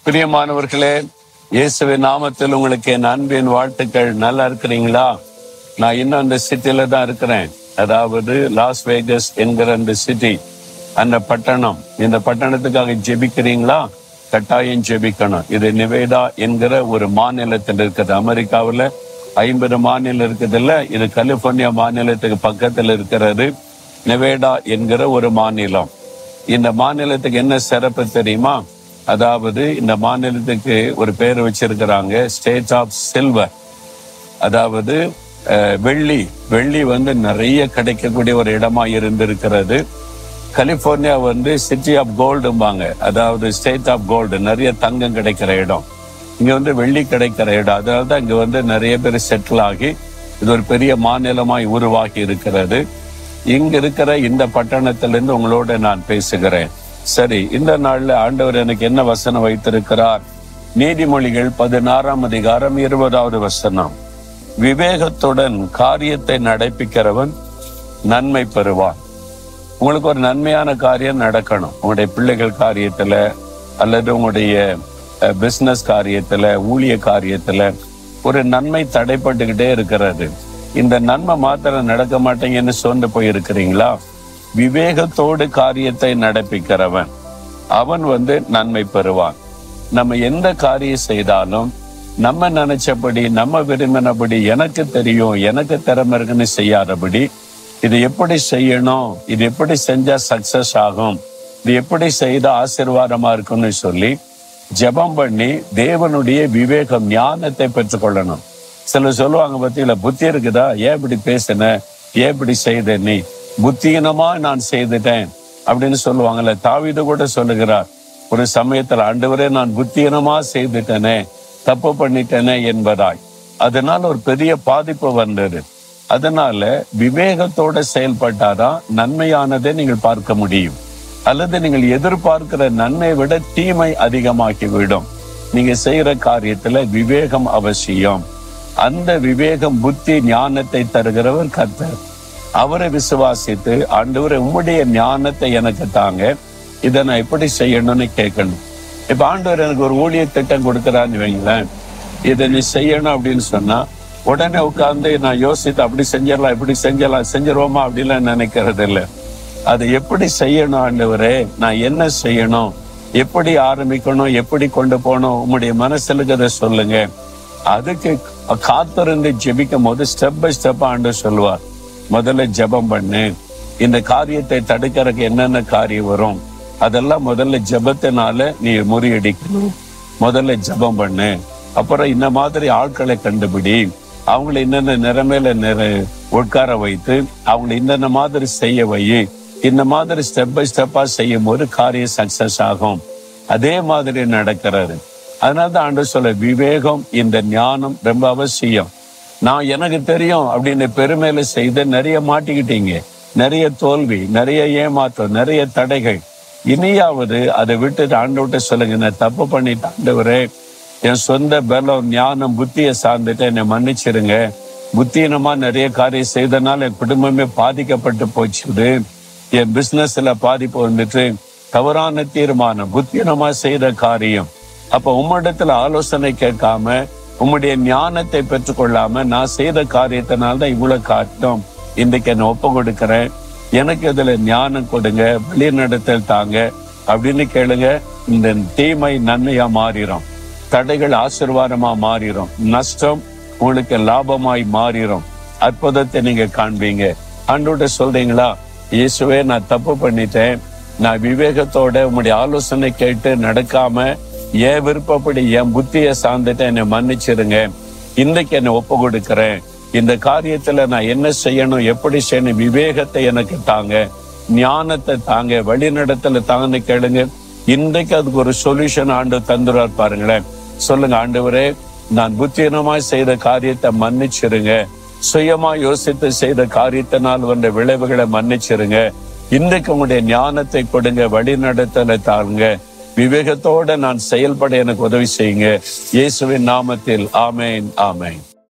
பிரியமானவர்களே, இயேசுவின் நாமத்தில் உங்களுக்கு என் அன்பின் வாழ்த்துக்கள். நல்லா இருக்கிறீங்களா? நான் இன்னும் அந்த சிட்டில தான் இருக்கிறேன். அதாவது லாஸ் வேகஸ் என்கிற அந்த சிட்டி, அந்த பட்டணம். இந்த பட்டணத்துக்காக ஜெபிக்கிறீங்களா? கட்டாயம் ஜெபிக்கணும். இது நெவேடா என்கிற ஒரு மாநிலத்தில் இருக்குது. அமெரிக்காவில் 50 மாநிலம் இருக்குதுல்ல, இது கலிபோர்னியா மாநிலத்துக்கு பக்கத்தில் இருக்கிறது. நெவேடா என்கிற ஒரு மாநிலம். இந்த மாநிலத்துக்கு என்ன சிறப்பு தெரியுமா? அதாவது இந்த மாநிலத்துக்கு ஒரு பேர் வச்சிருக்கிறாங்க, ஸ்டேட் ஆஃப் சில்வர். அதாவது வெள்ளி நிறைய கிடைக்கக்கூடிய ஒரு இடமா இருந்திருக்கிறது. கலிபோர்னியா சிட்டி ஆஃப் கோல்டும்பாங்க, அதாவது ஸ்டேட் ஆஃப் கோல்டு, நிறைய தங்கம் கிடைக்கிற இடம். இங்க வெள்ளி கிடைக்கிற இடம். அதனாலதான் இங்க நிறைய பேர் செட்டில் ஆகி இது ஒரு பெரிய மாநிலமாய் உருவாகி இருக்கிறது. இங்க இருக்கிற இந்த பட்டணத்திலிருந்து உங்களோட நான் பேசுகிறேன். சரி, இந்த நாள்ல ஆண்டவர் எனக்கு என்ன வசனம் வைத்திருக்கிறார்? நீதிமொழிகள் 16ஆம் அதிகாரம் 20வது வசனம். விவேகத்துடன் காரியத்தை நடப்பிக்கிறவன் நன்மை பெறுவான். உங்களுக்கு ஒரு நன்மையான காரியம் நடக்கணும். உங்களுடைய பிள்ளைகள் காரியத்துல, அல்லது உங்களுடைய பிசினஸ் காரியத்துல, ஊழிய காரியத்துல ஒரு நன்மை தடைப்பட்டுக்கிட்டே இருக்கிறது. இந்த நன்மை மாத்திரம் நடக்க மாட்டேங்கன்னு சோர்ந்து போயிருக்கிறீங்களா? விவேகத்தோடு காரியத்தை நடப்பிக்கிறவன் அவன் நன்மை பெறுவான். நம்ம எந்த காரியம் செய்தாலும் நம்ம நினைச்சபடி, நம்ம விரும்பினபடி, எனக்கு தெரியும், எனக்கு திறமை இருக்குன்னு செய்யாதபடி, இது எப்படி செய்யணும், இது எப்படி செஞ்சா சக்சஸ் ஆகும், இது எப்படி செய்தா ஆசீர்வாதமா இருக்குன்னு சொல்லி ஜெபம் பண்ணி தேவனுடைய விவேகம், ஞானத்தை பெற்றுக்கொள்ளணும். சிலர் சொல்லுவாங்க, பத்தியில புத்தி இருக்குதா, ஏன் இப்படி பேசுன, ஏன் இப்படி செய்த, நீ புத்தீனமா நான் செய்துட்டேன் அப்படின்னு சொல்லுவாங்கல்ல. தாவீது கூட சொல்லுகிறார், ஒரு சமயத்துல, ஆண்டவரே நான் புத்தீனமா செய்துட்டேனே, தப்பு பண்ணிட்டேனே என்பதாய். அதனால ஒரு பெரிய பாதிப்பு வந்தது. அதனால விவேகத்தோட செயல்பட்டாதான் நன்மையானதை நீங்கள் பார்க்க முடியும். அல்லது நீங்கள் எதிர்பார்க்கிற நன்மை விட தீமை அதிகமாகிவிடும். நீங்க செய்யற காரியத்துல விவேகம் அவசியம். அந்த விவேகம், புத்தி, ஞானத்தை தருகிறவர் கர்த்தர். அவரை விசுவாசித்து, ஆண்டவரே உம்முடைய ஞானத்தை எனக்கு தாங்க, இதை நான் எப்படி செய்யணும்னு கேட்கணும். இப்ப ஆண்டவர் எனக்கு ஒரு ஊழிய திட்டம் கொடுக்குறான்னு வைங்களேன், இதை நீ செய்யணும் அப்படின்னு சொன்னா உடனே உட்கார்ந்து நான் யோசித்து அப்படி செஞ்சிடலாம், இப்படி செஞ்சிருவோமா அப்படின்லாம் நினைக்கிறது இல்லை. அதை எப்படி செய்யணும் ஆண்டவரே, நான் என்ன செய்யணும், எப்படி ஆரம்பிக்கணும், எப்படி கொண்டு போகணும், உம்முடைய மனசுக்கு அதை சொல்லுங்க. அதுக்கு காத்திருந்து ஜெபிக்கும் போது ஸ்டெப் பை ஸ்டெப் ஆண்டவர் சொல்லுவார். முதல்ல ஜெபம் பண்ணு. இந்த காரியத்தை தடுக்கிறதுக்கு என்னென்ன காரியம் வரும் அதெல்லாம் முதல்ல ஜெபத்தினால நீ முறியடிக்கணும். முதல்ல ஜெபம் பண்ணு. அப்புறம் இந்த மாதிரி ஆட்களை கண்டுபிடி, அவங்களை இன்னென்ன நிறமையில உட்கார வைத்து அவங்களை இன்னென்ன மாதிரி செய்ய வை. இந்த மாதிரி ஸ்டெப் பை ஸ்டெப்பா செய்யும் போது காரியம் சக்சஸ் ஆகும். அதே மாதிரி நடக்கிறது. அதனாலதான் ஆண்டவர் சொல்ல, விவேகம், இந்த ஞானம் ரொம்ப அவசியம். நான் எனக்கு தெரியும் அப்படின்னு பெருமையில செய்து நிறைய மாட்டிக்கிட்டீங்க, நிறைய தோல்வி, நிறைய ஏமாற்றம், நிறைய தடைகள். இனியாவது அதை விட்டுட்டு ஆண்டவர்கிட்ட சொல்லுங்க, நான் தப்பு பண்ணிட்டு ஆண்டவரே, என் சொந்த பலம், ஞானம், புத்தியை சார்ந்துட்டு என்னை மன்னிச்சிருங்க. புத்தீனமா நிறைய காரியம் செய்தனால என் குடும்பமே பாதிக்கப்பட்டு போச்சுது. என் பிசினஸ்ல பாதிப்பு வந்துட்டு, தவறான தீர்மானம், புத்தீனமா செய்த காரியம். அப்ப உம்மிடத்துல ஆலோசனை கேட்காம, உம்முடைய ஞானத்தை பெற்றுக்கொள்ளாம நான் செய்த காரியத்தினால்தான் இவ்வளவு காட்டும். இன்றைக்கு என்ன ஒப்பு கொடுக்கிறேன், எனக்கு இதுல ஞானம் கொடுங்க, வழிநடத்தல் தாங்க அப்படின்னு கேளுங்க. இந்த தீமை நன்மையா மாறிடும், தடைகள் ஆசீர்வாதமா மாறிடும், நஷ்டம் உங்களுக்கு லாபமாய் மாறிடும். அற்புதத்தை நீங்க காண்பீங்க. ஆண்டவர்கிட்ட சொல்றீங்களா, இயேசுவே நான் தப்பு பண்ணிட்டேன், நான் விவேகத்தோட உம்முடைய ஆலோசனை கேட்டு நடக்காம என் விருப்பப்படி என் புத்தியை சார்ந்துட்டு என்னை மன்னிச்சிருங்க. இன்றைக்கு என்னை ஒப்பு கொடுக்கிறேன். இந்த காரியத்துல நான் என்ன செய்யணும், எப்படி செய்யணும், விவேகத்தை எனக்கு தாங்க, ஞானத்தை தாங்க, வழிநடத்தல தாங்கன்னு கேளுங்க. இன்றைக்கு அதுக்கு ஒரு சொல்யூஷன் ஆண்டு தந்துறார் பாருங்களேன். சொல்லுங்க, ஆண்டவரே நான் புத்தீனமாய் செய்த காரியத்தை மன்னிச்சிருங்க, சுயமா யோசித்து செய்த காரியத்தினால் வந்த விளைவுகளை மன்னிச்சிருங்க. இன்றைக்கு உங்களுடைய ஞானத்தை கொடுங்க, வழிநடத்தலை தாங்க, விவேகத்தோட நான் செயல்பட எனக்கு உதவி செய்யுங்க. இயேசுவின் நாமத்தில் ஆமேன், ஆமேன்.